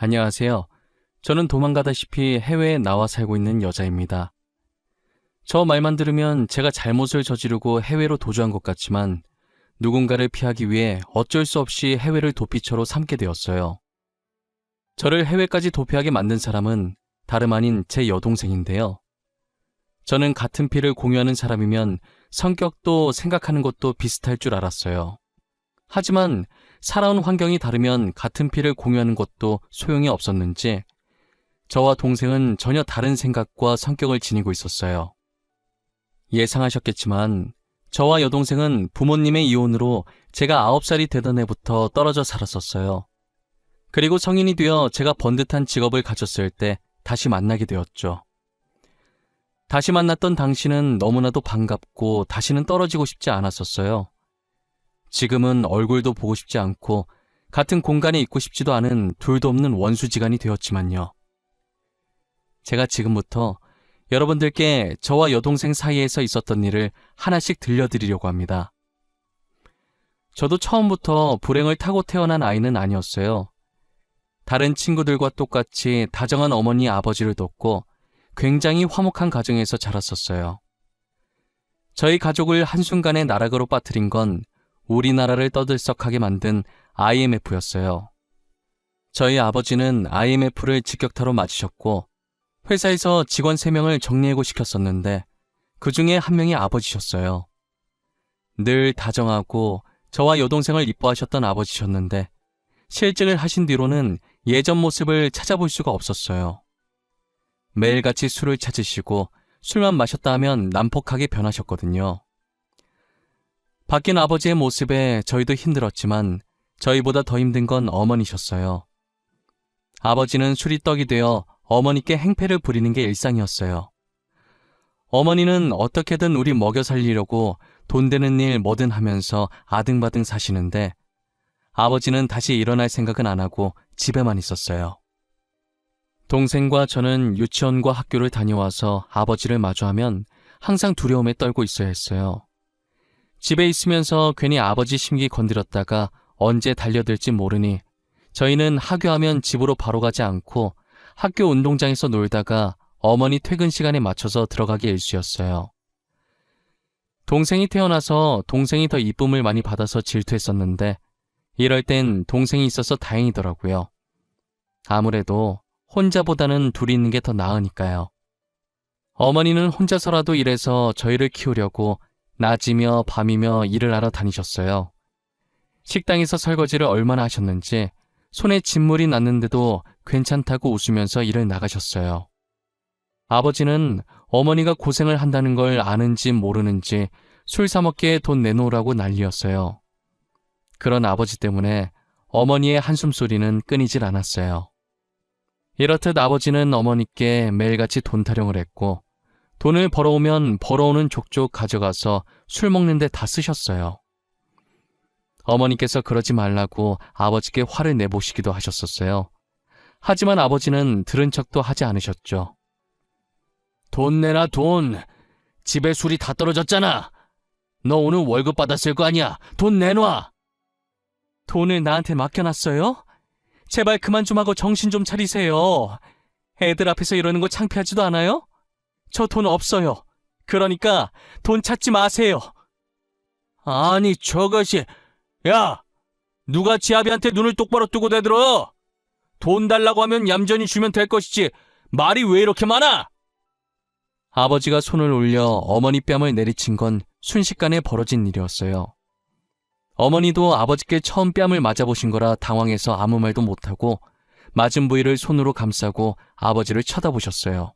안녕하세요. 저는 도망가다시피 해외에 나와 살고 있는 여자입니다. 저 말만 들으면 제가 잘못을 저지르고 해외로 도주한 것 같지만 누군가를 피하기 위해 어쩔 수 없이 해외를 도피처로 삼게 되었어요. 저를 해외까지 도피하게 만든 사람은 다름 아닌 제 여동생인데요. 저는 같은 피를 공유하는 사람이면 성격도 생각하는 것도 비슷할 줄 알았어요. 하지만 살아온 환경이 다르면 같은 피를 공유하는 것도 소용이 없었는지 저와 동생은 전혀 다른 생각과 성격을 지니고 있었어요. 예상하셨겠지만 저와 여동생은 부모님의 이혼으로 제가 9살이 되던 해부터 떨어져 살았었어요. 그리고 성인이 되어 제가 번듯한 직업을 가졌을 때 다시 만나게 되었죠. 다시 만났던 당시는 너무나도 반갑고 다시는 떨어지고 싶지 않았었어요. 지금은 얼굴도 보고 싶지 않고 같은 공간에 있고 싶지도 않은 둘도 없는 원수지간이 되었지만요. 제가 지금부터 여러분들께 저와 여동생 사이에서 있었던 일을 하나씩 들려드리려고 합니다. 저도 처음부터 불행을 타고 태어난 아이는 아니었어요. 다른 친구들과 똑같이 다정한 어머니 아버지를 뒀고 굉장히 화목한 가정에서 자랐었어요. 저희 가족을 한순간에 나락으로 빠뜨린 건 우리나라를 떠들썩하게 만든 IMF였어요. 저희 아버지는 IMF를 직격타로 맞으셨고 회사에서 직원 3명을 정리해고 시켰었는데 그 중에 한 명이 아버지셨어요. 늘 다정하고 저와 여동생을 이뻐하셨던 아버지셨는데 실직을 하신 뒤로는 예전 모습을 찾아볼 수가 없었어요. 매일같이 술을 찾으시고 술만 마셨다 하면 난폭하게 변하셨거든요. 바뀐 아버지의 모습에 저희도 힘들었지만 저희보다 더 힘든 건 어머니셨어요. 아버지는 술이 떡이 되어 어머니께 행패를 부리는 게 일상이었어요. 어머니는 어떻게든 우리 먹여 살리려고 돈 되는 일 뭐든 하면서 아등바등 사시는데 아버지는 다시 일어날 생각은 안 하고 집에만 있었어요. 동생과 저는 유치원과 학교를 다녀와서 아버지를 마주하면 항상 두려움에 떨고 있어야 했어요. 집에 있으면서 괜히 아버지 심기 건드렸다가 언제 달려들지 모르니 저희는 하교하면 집으로 바로 가지 않고 학교 운동장에서 놀다가 어머니 퇴근 시간에 맞춰서 들어가기 일쑤였어요. 동생이 태어나서 동생이 더 이쁨을 많이 받아서 질투했었는데 이럴 땐 동생이 있어서 다행이더라고요. 아무래도 혼자보다는 둘이 있는 게 더 나으니까요. 어머니는 혼자서라도 일해서 저희를 키우려고 낮이며 밤이며 일을 하러 다니셨어요. 식당에서 설거지를 얼마나 하셨는지 손에 진물이 났는데도 괜찮다고 웃으면서 일을 나가셨어요. 아버지는 어머니가 고생을 한다는 걸 아는지 모르는지 술 사 먹기에 돈 내놓으라고 난리였어요. 그런 아버지 때문에 어머니의 한숨소리는 끊이질 않았어요. 이렇듯 아버지는 어머니께 매일같이 돈 타령을 했고 돈을 벌어오면 벌어오는 족족 가져가서 술 먹는데 다 쓰셨어요. 어머니께서 그러지 말라고 아버지께 화를 내보시기도 하셨었어요. 하지만 아버지는 들은 척도 하지 않으셨죠. 돈 내놔 돈. 집에 술이 다 떨어졌잖아. 너 오늘 월급 받았을 거 아니야. 돈 내놔. 돈을 나한테 맡겨놨어요? 제발 그만 좀 하고 정신 좀 차리세요. 애들 앞에서 이러는 거 창피하지도 않아요? 저 돈 없어요. 그러니까 돈 찾지 마세요. 아니 저것이... 야! 누가 지아비한테 눈을 똑바로 뜨고 대들어? 돈 달라고 하면 얌전히 주면 될 것이지 말이 왜 이렇게 많아? 아버지가 손을 올려 어머니 뺨을 내리친 건 순식간에 벌어진 일이었어요. 어머니도 아버지께 처음 뺨을 맞아보신 거라 당황해서 아무 말도 못하고 맞은 부위를 손으로 감싸고 아버지를 쳐다보셨어요.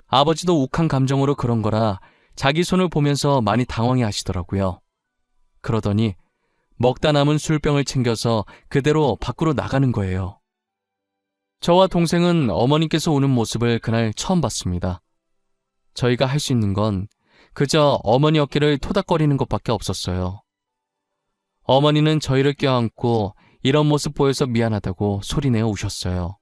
아버지도 욱한 감정으로 그런 거라 자기 손을 보면서 많이 당황해 하시더라고요. 그러더니 먹다 남은 술병을 챙겨서 그대로 밖으로 나가는 거예요. 저와 동생은 어머니께서 우는 모습을 그날 처음 봤습니다. 저희가 할 수 있는 건 그저 어머니 어깨를 토닥거리는 것밖에 없었어요. 어머니는 저희를 껴안고 이런 모습 보여서 미안하다고 소리내어 우셨어요.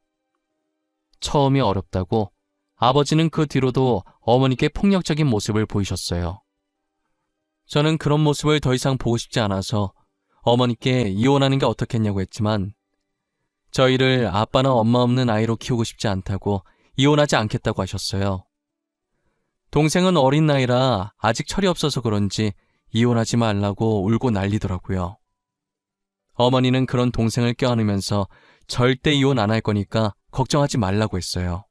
처음이 어렵다고 아버지는 그 뒤로도 어머니께 폭력적인 모습을 보이셨어요. 저는 그런 모습을 더 이상 보고 싶지 않아서 어머니께 이혼하는 게 어떻겠냐고 했지만 저희를 아빠나 엄마 없는 아이로 키우고 싶지 않다고 이혼하지 않겠다고 하셨어요. 동생은 어린 나이라 아직 철이 없어서 그런지 이혼하지 말라고 울고 난리더라고요. 어머니는 그런 동생을 껴안으면서 절대 이혼 안 할 거니까 걱정하지 말라고 했어요.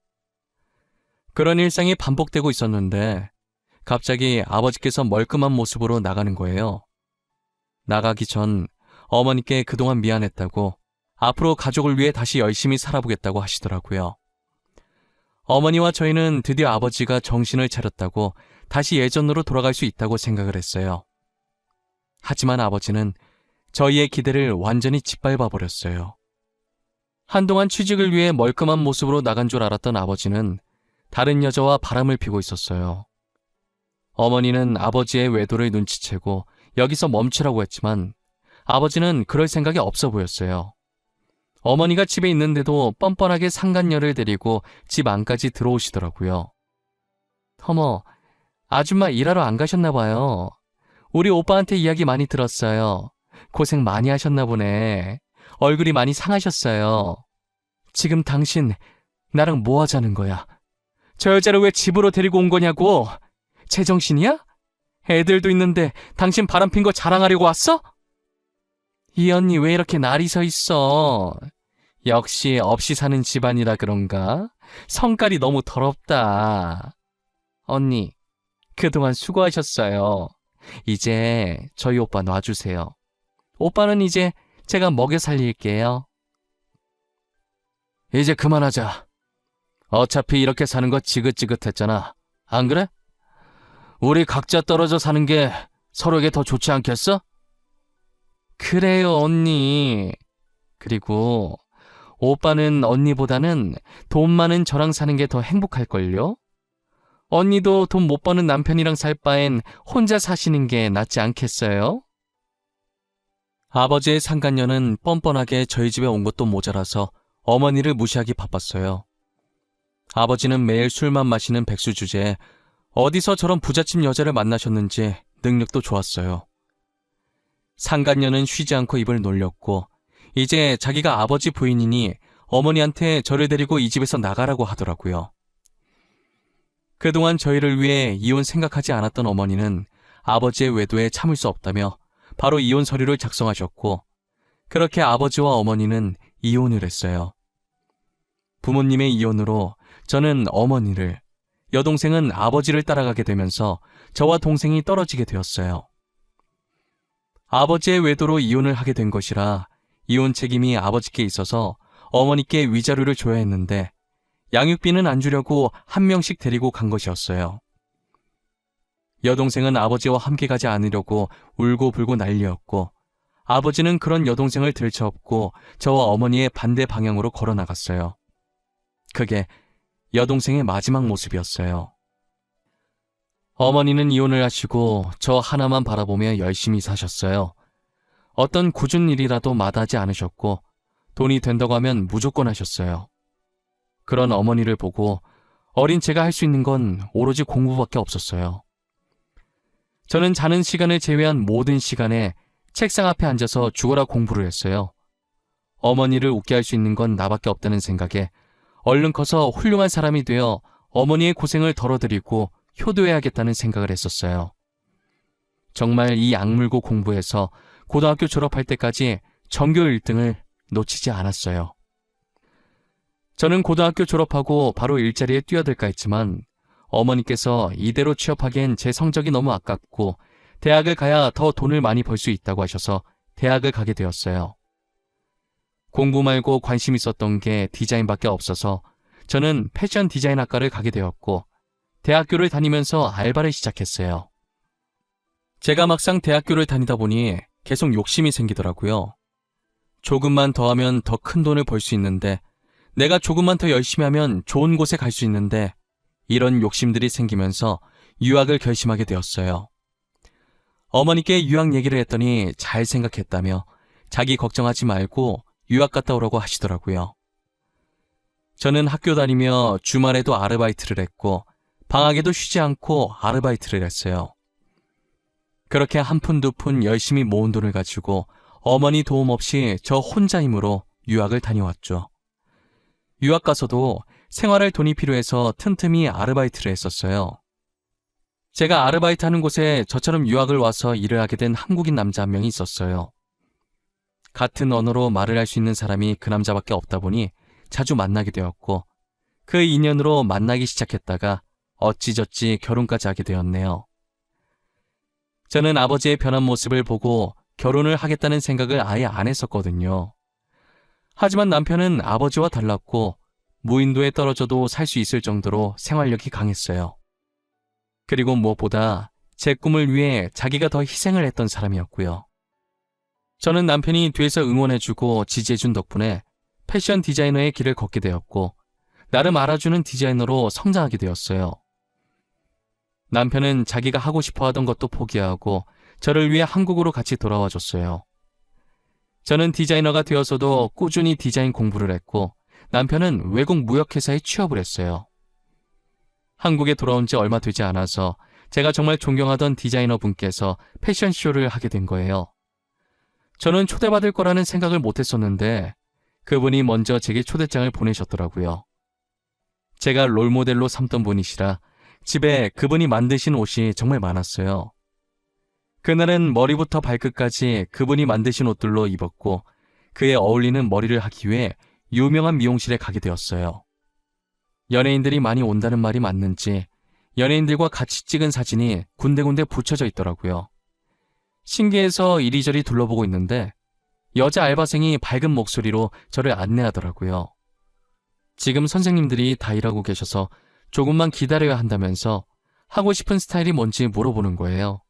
그런 일상이 반복되고 있었는데 갑자기 아버지께서 멀끔한 모습으로 나가는 거예요. 나가기 전 어머니께 그동안 미안했다고 앞으로 가족을 위해 다시 열심히 살아보겠다고 하시더라고요. 어머니와 저희는 드디어 아버지가 정신을 차렸다고 다시 예전으로 돌아갈 수 있다고 생각을 했어요. 하지만 아버지는 저희의 기대를 완전히 짓밟아 버렸어요. 한동안 취직을 위해 멀끔한 모습으로 나간 줄 알았던 아버지는 다른 여자와 바람을 피고 있었어요. 어머니는 아버지의 외도를 눈치채고 여기서 멈추라고 했지만 아버지는 그럴 생각이 없어 보였어요. 어머니가 집에 있는데도 뻔뻔하게 상간녀를 데리고 집 안까지 들어오시더라고요. 어머, 아줌마 일하러 안 가셨나 봐요. 우리 오빠한테 이야기 많이 들었어요. 고생 많이 하셨나 보네. 얼굴이 많이 상하셨어요. 지금 당신 나랑 뭐 하자는 거야? 저 여자를 왜 집으로 데리고 온 거냐고? 제정신이야? 애들도 있는데 당신 바람핀 거 자랑하려고 왔어? 이 언니 왜 이렇게 날이 서 있어? 역시 없이 사는 집안이라 그런가? 성깔이 너무 더럽다. 언니, 그동안 수고하셨어요. 이제 저희 오빠 놔주세요. 오빠는 이제 제가 먹여 살릴게요. 이제 그만하자. 어차피 이렇게 사는 거 지긋지긋했잖아. 안 그래? 우리 각자 떨어져 사는 게 서로에게 더 좋지 않겠어? 그래요, 언니. 그리고 오빠는 언니보다는 돈 많은 저랑 사는 게 더 행복할걸요? 언니도 돈 못 버는 남편이랑 살 바엔 혼자 사시는 게 낫지 않겠어요? 아버지의 상간녀는 뻔뻔하게 저희 집에 온 것도 모자라서 어머니를 무시하기 바빴어요. 아버지는 매일 술만 마시는 백수 주제에 어디서 저런 부잣집 여자를 만나셨는지 능력도 좋았어요. 상간녀는 쉬지 않고 입을 놀렸고 이제 자기가 아버지 부인이니 어머니한테 저를 데리고 이 집에서 나가라고 하더라고요. 그동안 저희를 위해 이혼 생각하지 않았던 어머니는 아버지의 외도에 참을 수 없다며 바로 이혼 서류를 작성하셨고 그렇게 아버지와 어머니는 이혼을 했어요. 부모님의 이혼으로 저는 어머니를, 여동생은 아버지를 따라가게 되면서 저와 동생이 떨어지게 되었어요. 아버지의 외도로 이혼을 하게 된 것이라 이혼 책임이 아버지께 있어서 어머니께 위자료를 줘야 했는데 양육비는 안 주려고 한 명씩 데리고 간 것이었어요. 여동생은 아버지와 함께 가지 않으려고 울고불고 난리였고 아버지는 그런 여동생을 들쳐업고 저와 어머니의 반대 방향으로 걸어 나갔어요. 그게 여동생의 마지막 모습이었어요. 어머니는 이혼을 하시고 저 하나만 바라보며 열심히 사셨어요. 어떤 굳은 일이라도 마다하지 않으셨고 돈이 된다고 하면 무조건 하셨어요. 그런 어머니를 보고 어린 제가 할 수 있는 건 오로지 공부밖에 없었어요. 저는 자는 시간을 제외한 모든 시간에 책상 앞에 앉아서 죽어라 공부를 했어요. 어머니를 웃게 할 수 있는 건 나밖에 없다는 생각에 얼른 커서 훌륭한 사람이 되어 어머니의 고생을 덜어드리고 효도해야겠다는 생각을 했었어요. 정말 이 악물고 공부해서 고등학교 졸업할 때까지 전교 1등을 놓치지 않았어요. 저는 고등학교 졸업하고 바로 일자리에 뛰어들까 했지만 어머니께서 이대로 취업하기엔 제 성적이 너무 아깝고 대학을 가야 더 돈을 많이 벌 수 있다고 하셔서 대학을 가게 되었어요. 공부 말고 관심 있었던 게 디자인밖에 없어서 저는 패션 디자인 학과를 가게 되었고 대학교를 다니면서 알바를 시작했어요. 제가 막상 대학교를 다니다 보니 계속 욕심이 생기더라고요. 조금만 더 하면 더 큰 돈을 벌 수 있는데 내가 조금만 더 열심히 하면 좋은 곳에 갈 수 있는데 이런 욕심들이 생기면서 유학을 결심하게 되었어요. 어머니께 유학 얘기를 했더니 잘 생각했다며 자기 걱정하지 말고 유학 갔다 오라고 하시더라고요. 저는 학교 다니며 주말에도 아르바이트를 했고 방학에도 쉬지 않고 아르바이트를 했어요. 그렇게 한 푼 두 푼 열심히 모은 돈을 가지고 어머니 도움 없이 저 혼자 힘으로 유학을 다녀왔죠. 유학 가서도 생활할 돈이 필요해서 틈틈이 아르바이트를 했었어요. 제가 아르바이트하는 곳에 저처럼 유학을 와서 일을 하게 된 한국인 남자 한 명이 있었어요. 같은 언어로 말을 할 수 있는 사람이 그 남자밖에 없다 보니 자주 만나게 되었고 그 인연으로 만나기 시작했다가 어찌저찌 결혼까지 하게 되었네요. 저는 아버지의 변한 모습을 보고 결혼을 하겠다는 생각을 아예 안 했었거든요. 하지만 남편은 아버지와 달랐고 무인도에 떨어져도 살 수 있을 정도로 생활력이 강했어요. 그리고 무엇보다 제 꿈을 위해 자기가 더 희생을 했던 사람이었고요. 저는 남편이 뒤에서 응원해주고 지지해준 덕분에 패션 디자이너의 길을 걷게 되었고 나름 알아주는 디자이너로 성장하게 되었어요. 남편은 자기가 하고 싶어 하던 것도 포기하고 저를 위해 한국으로 같이 돌아와 줬어요. 저는 디자이너가 되어서도 꾸준히 디자인 공부를 했고 남편은 외국 무역회사에 취업을 했어요. 한국에 돌아온 지 얼마 되지 않아서 제가 정말 존경하던 디자이너 분께서 패션쇼를 하게 된 거예요. 저는 초대받을 거라는 생각을 못했었는데 그분이 먼저 제게 초대장을 보내셨더라고요. 제가 롤모델로 삼던 분이시라 집에 그분이 만드신 옷이 정말 많았어요. 그날은 머리부터 발끝까지 그분이 만드신 옷들로 입었고 그에 어울리는 머리를 하기 위해 유명한 미용실에 가게 되었어요. 연예인들이 많이 온다는 말이 맞는지 연예인들과 같이 찍은 사진이 군데군데 붙여져 있더라고요. 신기해서 이리저리 둘러보고 있는데 여자 알바생이 밝은 목소리로 저를 안내하더라고요. 지금 선생님들이 다 일하고 계셔서 조금만 기다려야 한다면서 하고 싶은 스타일이 뭔지 물어보는 거예요.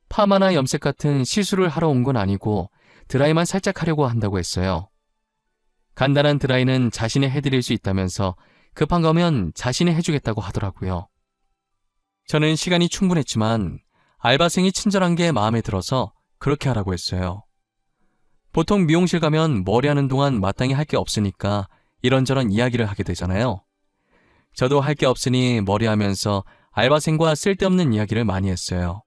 파마나 염색 같은 시술을 하러 온 건 아니고 드라이만 살짝 하려고 한다고 했어요. 간단한 드라이는 자신이 해드릴 수 있다면서 급한 거면 자신이 해주겠다고 하더라고요. 저는 시간이 충분했지만 알바생이 친절한 게 마음에 들어서 그렇게 하라고 했어요. 보통 미용실 가면 머리 하는 동안 마땅히 할 게 없으니까 이런저런 이야기를 하게 되잖아요. 저도 할 게 없으니 머리하면서 알바생과 쓸데없는 이야기를 많이 했어요.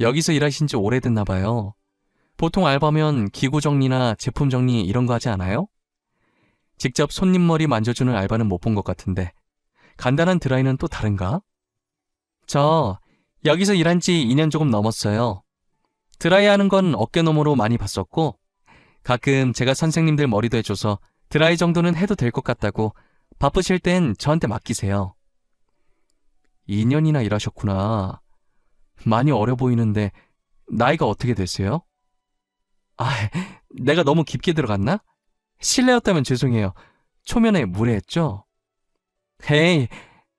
여기서 일하신 지 오래됐나 봐요. 보통 알바면 기구 정리나 제품 정리 이런 거 하지 않아요? 직접 손님 머리 만져주는 알바는 못 본 것 같은데 간단한 드라이는 또 다른가? 저 여기서 일한 지 2년 조금 넘었어요. 드라이 하는 건 어깨너머로 많이 봤었고 가끔 제가 선생님들 머리도 해줘서 드라이 정도는 해도 될 것 같다고 바쁘실 땐 저한테 맡기세요. 2년이나 일하셨구나. 많이 어려 보이는데 나이가 어떻게 되세요? 아, 내가 너무 깊게 들어갔나? 실례였다면 죄송해요. 초면에 무례했죠? 헤이,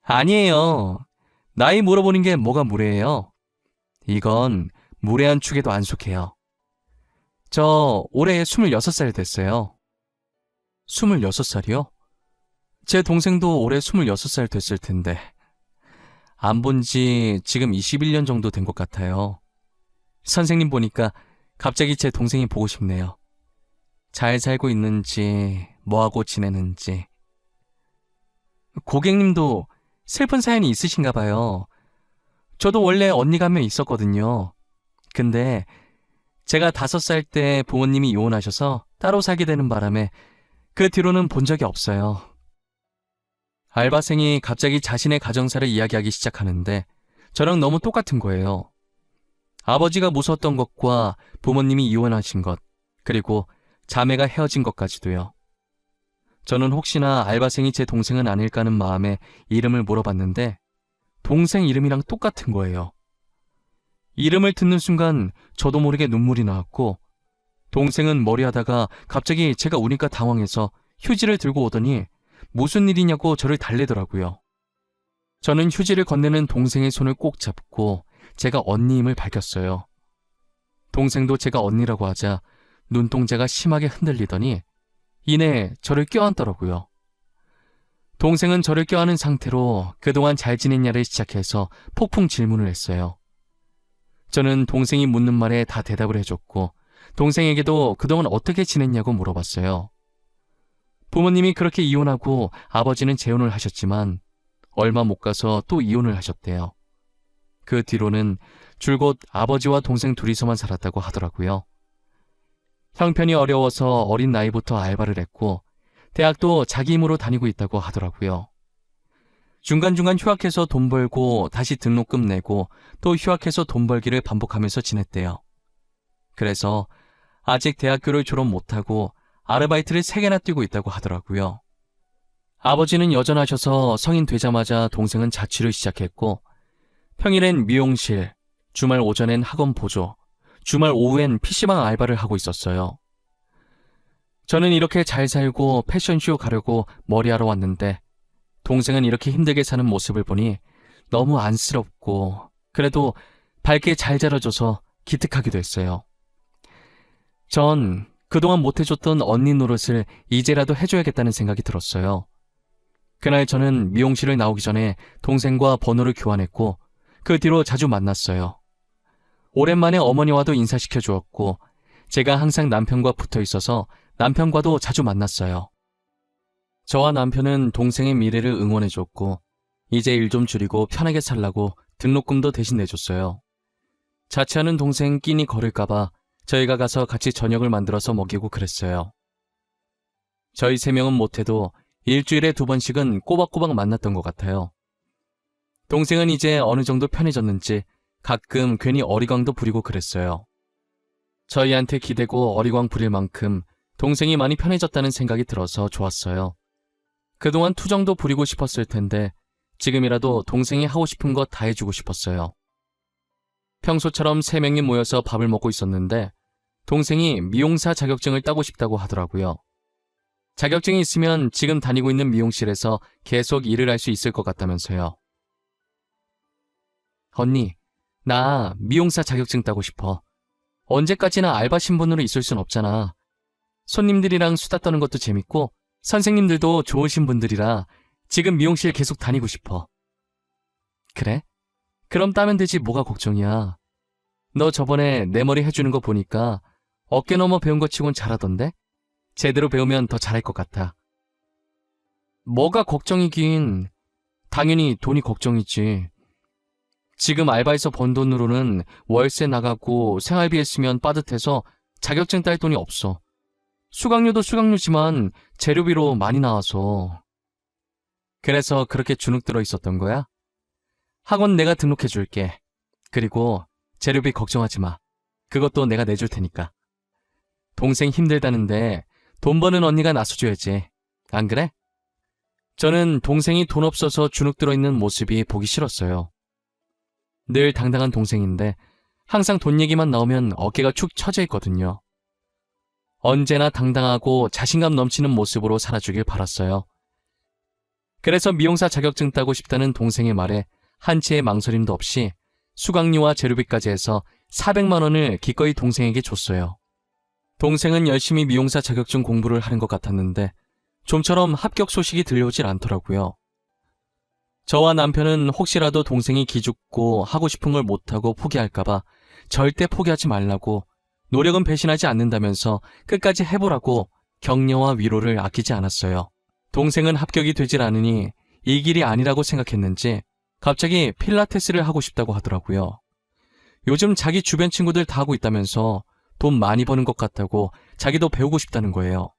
아니에요. 나이 물어보는 게 뭐가 무례해요? 이건 무례한 축에도 안 속해요. 저 올해 26살 됐어요. 26살이요? 제 동생도 올해 26살 됐을 텐데 안 본 지 지금 21년 정도 된 것 같아요. 선생님 보니까 갑자기 제 동생이 보고 싶네요. 잘 살고 있는지 뭐하고 지내는지. 고객님도 슬픈 사연이 있으신가 봐요. 저도 원래 언니가 한 명 있었거든요. 근데 제가 5살 때 부모님이 이혼하셔서 따로 살게 되는 바람에 그 뒤로는 본 적이 없어요. 알바생이 갑자기 자신의 가정사를 이야기하기 시작하는데 저랑 너무 똑같은 거예요. 아버지가 무서웠던 것과 부모님이 이혼하신 것, 그리고 자매가 헤어진 것까지도요. 저는 혹시나 알바생이 제 동생은 아닐까 하는 마음에 이름을 물어봤는데 동생 이름이랑 똑같은 거예요. 이름을 듣는 순간 저도 모르게 눈물이 나왔고 동생은 머리하다가 갑자기 제가 우니까 당황해서 휴지를 들고 오더니 무슨 일이냐고 저를 달래더라고요. 저는 휴지를 건네는 동생의 손을 꼭 잡고 제가 언니임을 밝혔어요. 동생도 제가 언니라고 하자 눈동자가 심하게 흔들리더니 이내 저를 껴안더라고요. 동생은 저를 껴안은 상태로 그동안 잘 지냈냐를 시작해서 폭풍 질문을 했어요. 저는 동생이 묻는 말에 다 대답을 해줬고 동생에게도 그동안 어떻게 지냈냐고 물어봤어요. 부모님이 그렇게 이혼하고 아버지는 재혼을 하셨지만 얼마 못 가서 또 이혼을 하셨대요. 그 뒤로는 줄곧 아버지와 동생 둘이서만 살았다고 하더라고요. 형편이 어려워서 어린 나이부터 알바를 했고 대학도 자기 힘으로 다니고 있다고 하더라고요. 중간중간 휴학해서 돈 벌고 다시 등록금 내고 또 휴학해서 돈 벌기를 반복하면서 지냈대요. 그래서 아직 대학교를 졸업 못하고 아르바이트를 3개나 뛰고 있다고 하더라고요. 아버지는 여전하셔서 성인 되자마자 동생은 자취를 시작했고 평일엔 미용실, 주말 오전엔 학원 보조, 주말 오후엔 PC방 알바를 하고 있었어요. 저는 이렇게 잘 살고 패션쇼 가려고 머리하러 왔는데 동생은 이렇게 힘들게 사는 모습을 보니 너무 안쓰럽고 그래도 밝게 잘 자라줘서 기특하기도 했어요. 전 그동안 못해줬던 언니 노릇을 이제라도 해줘야겠다는 생각이 들었어요. 그날 저는 미용실을 나오기 전에 동생과 번호를 교환했고 그 뒤로 자주 만났어요. 오랜만에 어머니와도 인사시켜 주었고 제가 항상 남편과 붙어 있어서 남편과도 자주 만났어요. 저와 남편은 동생의 미래를 응원해줬고 이제 일 좀 줄이고 편하게 살라고 등록금도 대신 내줬어요. 자취하는 동생 끼니 거를까봐 저희가 가서 같이 저녁을 만들어서 먹이고 그랬어요. 저희 3명은 못해도 일주일에 2번씩은 꼬박꼬박 만났던 것 같아요. 동생은 이제 어느 정도 편해졌는지 가끔 괜히 어리광도 부리고 그랬어요. 저희한테 기대고 어리광 부릴 만큼 동생이 많이 편해졌다는 생각이 들어서 좋았어요. 그동안 투정도 부리고 싶었을 텐데 지금이라도 동생이 하고 싶은 거 다 해주고 싶었어요. 평소처럼 3명이 모여서 밥을 먹고 있었는데 동생이 미용사 자격증을 따고 싶다고 하더라고요. 자격증이 있으면 지금 다니고 있는 미용실에서 계속 일을 할 수 있을 것 같다면서요. 언니, 나 미용사 자격증 따고 싶어. 언제까지나 알바 신분으로 있을 순 없잖아. 손님들이랑 수다 떠는 것도 재밌고 선생님들도 좋으신 분들이라 지금 미용실 계속 다니고 싶어. 그래? 그럼 따면 되지 뭐가 걱정이야. 너 저번에 내 머리 해주는 거 보니까 어깨 넘어 배운 거 치곤 잘하던데? 제대로 배우면 더 잘할 것 같아. 뭐가 걱정이긴. 당연히 돈이 걱정이지. 지금 알바에서 번 돈으로는 월세 나가고 생활비에 쓰면 빠듯해서 자격증 딸 돈이 없어. 수강료도 수강료지만 재료비로 많이 나와서. 그래서 그렇게 주눅 들어 있었던 거야? 학원 내가 등록해 줄게. 그리고 재료비 걱정하지 마. 그것도 내가 내줄 테니까. 동생 힘들다는데 돈 버는 언니가 나서줘야지. 안 그래? 저는 동생이 돈 없어서 주눅 들어 있는 모습이 보기 싫었어요. 늘 당당한 동생인데 항상 돈 얘기만 나오면 어깨가 축 처져 있거든요. 언제나 당당하고 자신감 넘치는 모습으로 살아주길 바랐어요. 그래서 미용사 자격증 따고 싶다는 동생의 말에 한치의 망설임도 없이 수강료와 재료비까지 해서 400만 원을 기꺼이 동생에게 줬어요. 동생은 열심히 미용사 자격증 공부를 하는 것 같았는데 좀처럼 합격 소식이 들려오질 않더라고요. 저와 남편은 혹시라도 동생이 기죽고 하고 싶은 걸 못하고 포기할까봐 절대 포기하지 말라고 노력은 배신하지 않는다면서 끝까지 해보라고 격려와 위로를 아끼지 않았어요. 동생은 합격이 되질 않으니 이 길이 아니라고 생각했는지 갑자기 필라테스를 하고 싶다고 하더라고요. 요즘 자기 주변 친구들 다 하고 있다면서 돈 많이 버는 것 같다고 자기도 배우고 싶다는 거예요.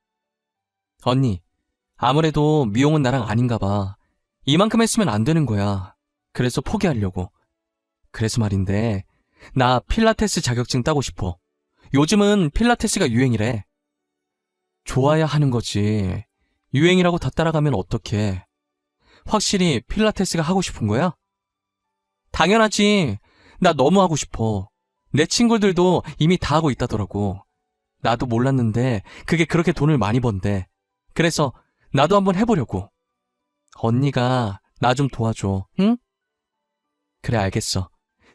언니, 아무래도 미용은 나랑 아닌가 봐. 이만큼 했으면 안 되는 거야. 그래서 포기하려고. 그래서 말인데 나 필라테스 자격증 따고 싶어. 요즘은 필라테스가 유행이래. 좋아야 하는 거지. 유행이라고 다 따라가면 어떡해. 확실히 필라테스가 하고 싶은 거야? 당연하지. 나 너무 하고 싶어. 내 친구들도 이미 다 하고 있다더라고. 나도 몰랐는데 그게 그렇게 돈을 많이 번대. 그래서 나도 한번 해보려고. 언니가 나 좀 도와줘, 응? 그래, 알겠어.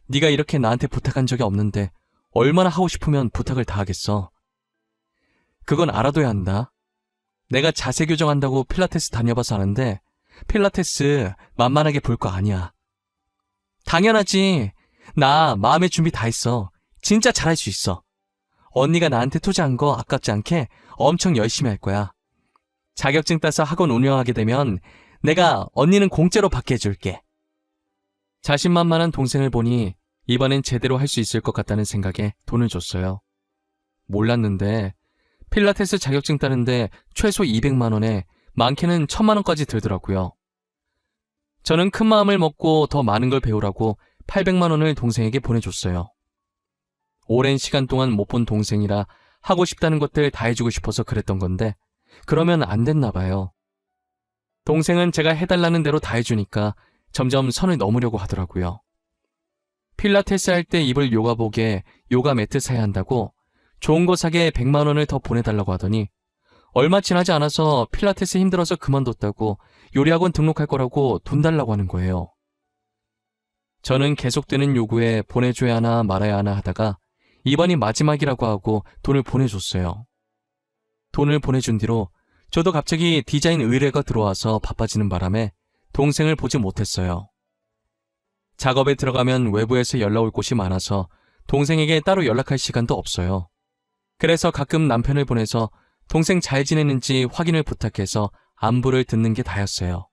네가 이렇게 나한테 부탁한 적이 없는데 얼마나 하고 싶으면 부탁을 다 하겠어. 그건 알아둬야 한다. 내가 자세 교정한다고 필라테스 다녀봐서 아는데 필라테스 만만하게 볼 거 아니야. 당연하지. 나 마음의 준비 다 했어. 진짜 잘할 수 있어. 언니가 나한테 투자한 거 아깝지 않게 엄청 열심히 할 거야. 자격증 따서 학원 운영하게 되면 내가 언니는 공짜로 받게 해줄게. 자신만만한 동생을 보니 이번엔 제대로 할 수 있을 것 같다는 생각에 돈을 줬어요. 몰랐는데 필라테스 자격증 따는데 최소 200만 원에 많게는 1000만 원까지 들더라고요. 저는 큰 마음을 먹고 더 많은 걸 배우라고 800만 원을 동생에게 보내줬어요. 오랜 시간 동안 못 본 동생이라 하고 싶다는 것들 다 해주고 싶어서 그랬던 건데 그러면 안 됐나 봐요. 동생은 제가 해달라는 대로 다 해주니까 점점 선을 넘으려고 하더라고요. 필라테스 할 때 입을 요가복에 요가 매트 사야 한다고 좋은 거 사게 100만 원을 더 보내달라고 하더니 얼마 지나지 않아서 필라테스 힘들어서 그만뒀다고 요리학원 등록할 거라고 돈 달라고 하는 거예요. 저는 계속되는 요구에 보내줘야 하나 말아야 하나 하다가 이번이 마지막이라고 하고 돈을 보내줬어요. 돈을 보내준 뒤로 저도 갑자기 디자인 의뢰가 들어와서 바빠지는 바람에 동생을 보지 못했어요. 작업에 들어가면 외부에서 연락 올 곳이 많아서 동생에게 따로 연락할 시간도 없어요. 그래서 가끔 남편을 보내서 동생 잘 지내는지 확인을 부탁해서 안부를 듣는 게 다였어요.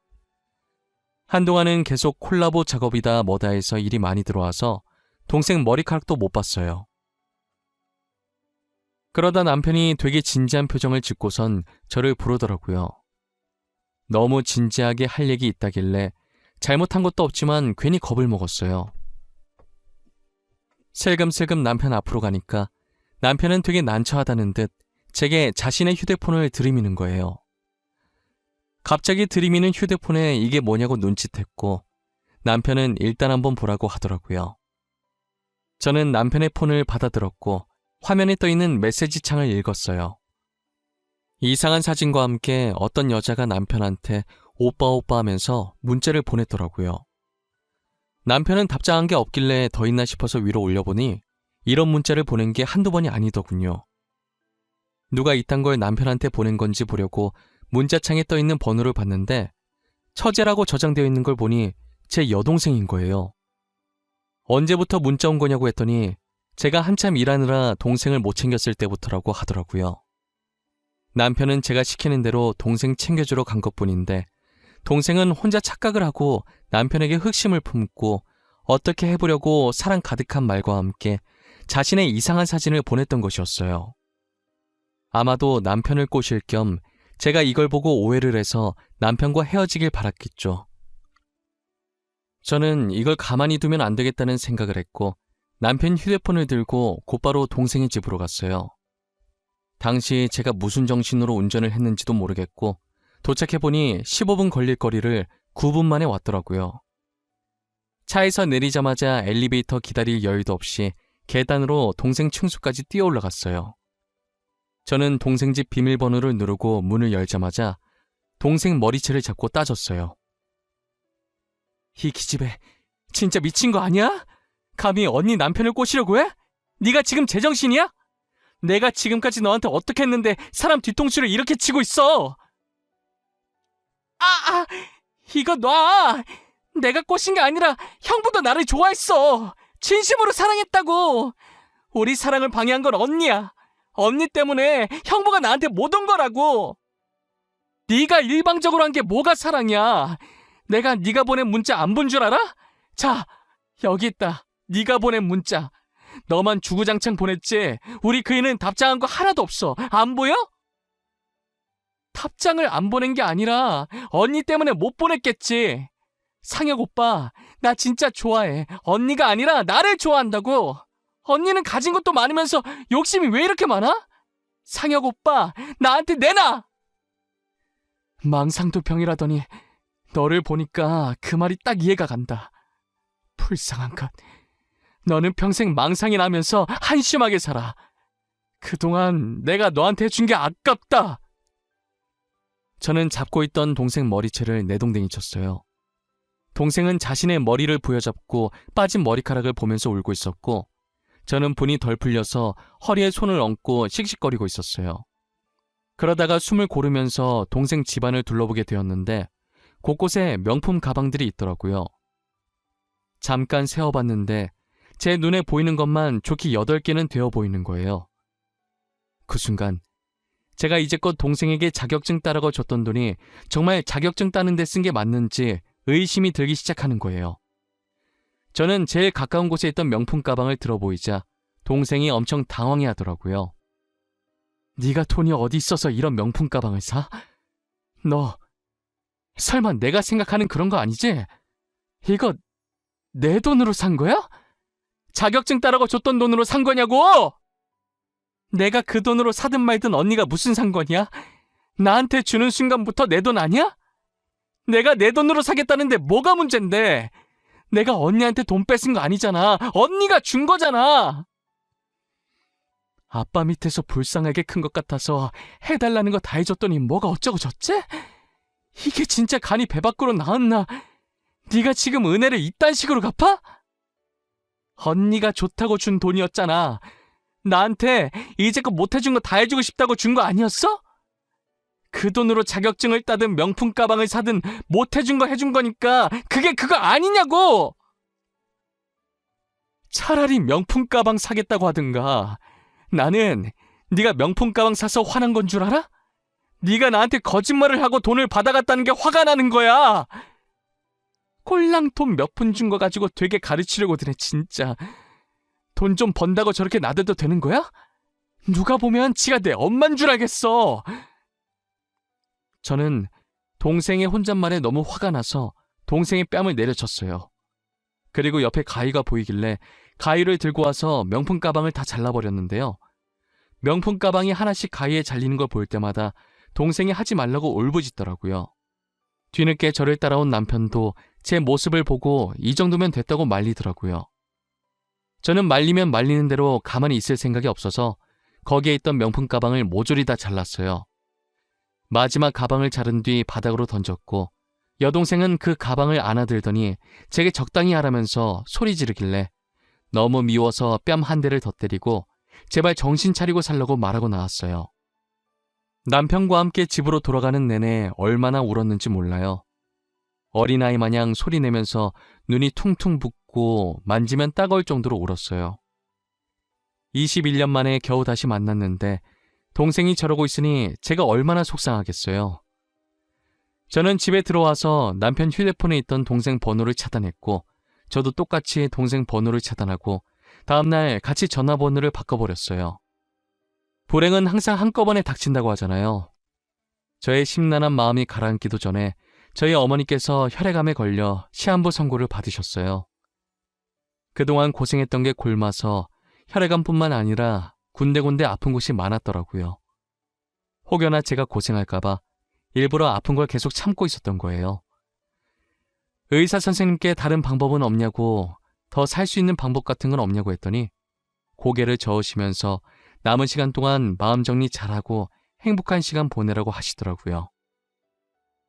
한동안은 계속 콜라보 작업이다 뭐다 해서 일이 많이 들어와서 동생 머리카락도 못 봤어요. 그러다 남편이 되게 진지한 표정을 짓고선 저를 부르더라고요. 너무 진지하게 할 얘기 있다길래 잘못한 것도 없지만 괜히 겁을 먹었어요. 슬금슬금 남편 앞으로 가니까 남편은 되게 난처하다는 듯 제게 자신의 휴대폰을 들이미는 거예요. 갑자기 들이미는 휴대폰에 이게 뭐냐고 눈짓했고 남편은 일단 한번 보라고 하더라고요. 저는 남편의 폰을 받아들었고 화면에 떠있는 메시지 창을 읽었어요. 이상한 사진과 함께 어떤 여자가 남편한테 오빠 오빠 하면서 문자를 보냈더라고요. 남편은 답장한 게 없길래 더 있나 싶어서 위로 올려보니 이런 문자를 보낸 게 한두 번이 아니더군요. 누가 이딴 걸 남편한테 보낸 건지 보려고 문자창에 떠있는 번호를 봤는데 처제라고 저장되어 있는 걸 보니 제 여동생인 거예요. 언제부터 문자 온 거냐고 했더니 제가 한참 일하느라 동생을 못 챙겼을 때부터라고 하더라고요. 남편은 제가 시키는 대로 동생 챙겨주러 간 것뿐인데 동생은 혼자 착각을 하고 남편에게 흑심을 품고 어떻게 해보려고 사랑 가득한 말과 함께 자신의 이상한 사진을 보냈던 것이었어요. 아마도 남편을 꼬실 겸 제가 이걸 보고 오해를 해서 남편과 헤어지길 바랐겠죠. 저는 이걸 가만히 두면 안 되겠다는 생각을 했고 남편 휴대폰을 들고 곧바로 동생의 집으로 갔어요. 당시 제가 무슨 정신으로 운전을 했는지도 모르겠고 도착해보니 15분 걸릴 거리를 9분 만에 왔더라고요. 차에서 내리자마자 엘리베이터 기다릴 여유도 없이 계단으로 동생 층수까지 뛰어 올라갔어요. 저는 동생 집 비밀번호를 누르고 문을 열자마자 동생 머리채를 잡고 따졌어요. 이 기집애 진짜 미친 거 아니야? 감히 언니 남편을 꼬시려고 해? 네가 지금 제정신이야? 내가 지금까지 너한테 어떻게 했는데 사람 뒤통수를 이렇게 치고 있어? 이거 놔! 내가 꼬신 게 아니라 형부도 나를 좋아했어. 진심으로 사랑했다고. 우리 사랑을 방해한 건 언니야. 언니 때문에 형부가 나한테 못 온 거라고. 네가 일방적으로 한 게 뭐가 사랑이야. 내가 네가 보낸 문자 안 본 줄 알아? 자, 여기 있다. 네가 보낸 문자. 너만 주구장창 보냈지. 우리 그 애는 답장한 거 하나도 없어. 안 보여? 답장을 안 보낸 게 아니라 언니 때문에 못 보냈겠지. 상혁 오빠, 나 진짜 좋아해. 언니가 아니라 나를 좋아한다고. 언니는 가진 것도 많으면서 욕심이 왜 이렇게 많아? 상혁 오빠, 나한테 내놔! 망상도 병이라더니 너를 보니까 그 말이 딱 이해가 간다. 불쌍한 것. 너는 평생 망상이 나면서 한심하게 살아. 그동안 내가 너한테 해준 게 아깝다. 저는 잡고 있던 동생 머리채를 내동댕이 쳤어요. 동생은 자신의 머리를 부여잡고 빠진 머리카락을 보면서 울고 있었고 저는 분이 덜 풀려서 허리에 손을 얹고 씩씩거리고 있었어요. 그러다가 숨을 고르면서 동생 집안을 둘러보게 되었는데 곳곳에 명품 가방들이 있더라고요. 잠깐 세어봤는데 제 눈에 보이는 것만 좋게 8개는 되어 보이는 거예요. 그 순간 제가 이제껏 동생에게 자격증 따라고 줬던 돈이 정말 자격증 따는 데 쓴 게 맞는지 의심이 들기 시작하는 거예요. 저는 제일 가까운 곳에 있던 명품 가방을 들어보이자 동생이 엄청 당황해 하더라고요. 네가 돈이 어디 있어서 이런 명품 가방을 사? 너 설마 내가 생각하는 그런 거 아니지? 이거 내 돈으로 산 거야? 자격증 따라고 줬던 돈으로 산 거냐고! 내가 그 돈으로 사든 말든 언니가 무슨 상관이야? 나한테 주는 순간부터 내 돈 아니야? 내가 내 돈으로 사겠다는데 뭐가 문젠데? 내가 언니한테 돈 뺏은 거 아니잖아. 언니가 준 거잖아. 아빠 밑에서 불쌍하게 큰 것 같아서 해달라는 거 다 해줬더니 뭐가 어쩌고 저쩌지? 이게 진짜 간이 배 밖으로 나왔나? 네가 지금 은혜를 이딴 식으로 갚아? 언니가 좋다고 준 돈이었잖아. 나한테 이제껏 못해준 거 다 해주고 싶다고 준 거 아니었어? 그 돈으로 자격증을 따든 명품 가방을 사든 못해준 거 해준 거니까 그게 그거 아니냐고! 차라리 명품 가방 사겠다고 하든가. 나는 네가 명품 가방 사서 화난 건 줄 알아? 네가 나한테 거짓말을 하고 돈을 받아갔다는 게 화가 나는 거야. 꼴랑 돈 몇 푼 준 거 가지고 되게 가르치려고 드네 진짜. 돈 좀 번다고 저렇게 나대도 되는 거야? 누가 보면 지가 내 엄만 줄 알겠어. 저는 동생의 혼잣말에 너무 화가 나서 동생의 뺨을 내려쳤어요. 그리고 옆에 가위가 보이길래 가위를 들고 와서 명품 가방을 다 잘라버렸는데요. 명품 가방이 하나씩 가위에 잘리는 걸 볼 때마다 동생이 하지 말라고 울부짖더라고요. 뒤늦게 저를 따라온 남편도 제 모습을 보고 이 정도면 됐다고 말리더라고요. 저는 말리면 말리는 대로 가만히 있을 생각이 없어서 거기에 있던 명품 가방을 모조리 다 잘랐어요. 마지막 가방을 자른 뒤 바닥으로 던졌고 여동생은 그 가방을 안아들더니 제게 적당히 하라면서 소리 지르길래 너무 미워서 뺨 한 대를 더 때리고 제발 정신 차리고 살라고 말하고 나왔어요. 남편과 함께 집으로 돌아가는 내내 얼마나 울었는지 몰라요. 어린아이 마냥 소리내면서 눈이 퉁퉁 붓고 만지면 따가울 정도로 울었어요. 21년 만에 겨우 다시 만났는데 동생이 저러고 있으니 제가 얼마나 속상하겠어요. 저는 집에 들어와서 남편 휴대폰에 있던 동생 번호를 차단했고 저도 똑같이 동생 번호를 차단하고 다음날 같이 전화번호를 바꿔버렸어요. 불행은 항상 한꺼번에 닥친다고 하잖아요. 저의 심란한 마음이 가라앉기도 전에 저희 어머니께서 혈액암에 걸려 시한부 선고를 받으셨어요. 그동안 고생했던 게 골마서 혈액암뿐만 아니라 군데군데 아픈 곳이 많았더라고요. 혹여나 제가 고생할까봐 일부러 아픈 걸 계속 참고 있었던 거예요. 의사 선생님께 다른 방법은 없냐고, 더 살 수 있는 방법 같은 건 없냐고 했더니 고개를 저으시면서 남은 시간 동안 마음 정리 잘하고 행복한 시간 보내라고 하시더라고요.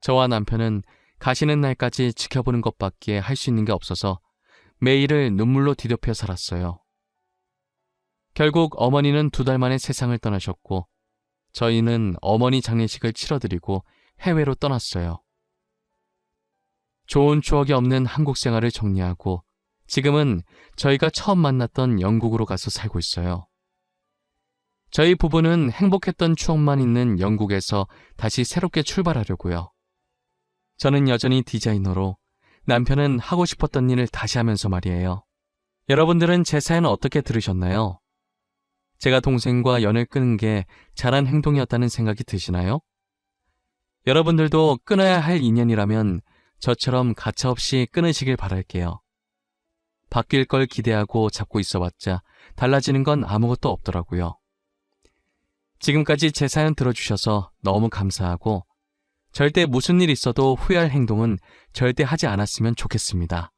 저와 남편은 가시는 날까지 지켜보는 것밖에 할 수 있는 게 없어서 매일을 눈물로 뒤덮여 살았어요. 결국 어머니는 2달 만에 세상을 떠나셨고 저희는 어머니 장례식을 치러드리고 해외로 떠났어요. 좋은 추억이 없는 한국 생활을 정리하고 지금은 저희가 처음 만났던 영국으로 가서 살고 있어요. 저희 부부는 행복했던 추억만 있는 영국에서 다시 새롭게 출발하려고요. 저는 여전히 디자이너로, 남편은 하고 싶었던 일을 다시 하면서 말이에요. 여러분들은 제 사연 어떻게 들으셨나요? 제가 동생과 연을 끊은 게 잘한 행동이었다는 생각이 드시나요? 여러분들도 끊어야 할 인연이라면 저처럼 가차없이 끊으시길 바랄게요. 바뀔 걸 기대하고 잡고 있어봤자 달라지는 건 아무것도 없더라고요. 지금까지 제 사연 들어주셔서 너무 감사하고 절대 무슨 일 있어도 후회할 행동은 절대 하지 않았으면 좋겠습니다.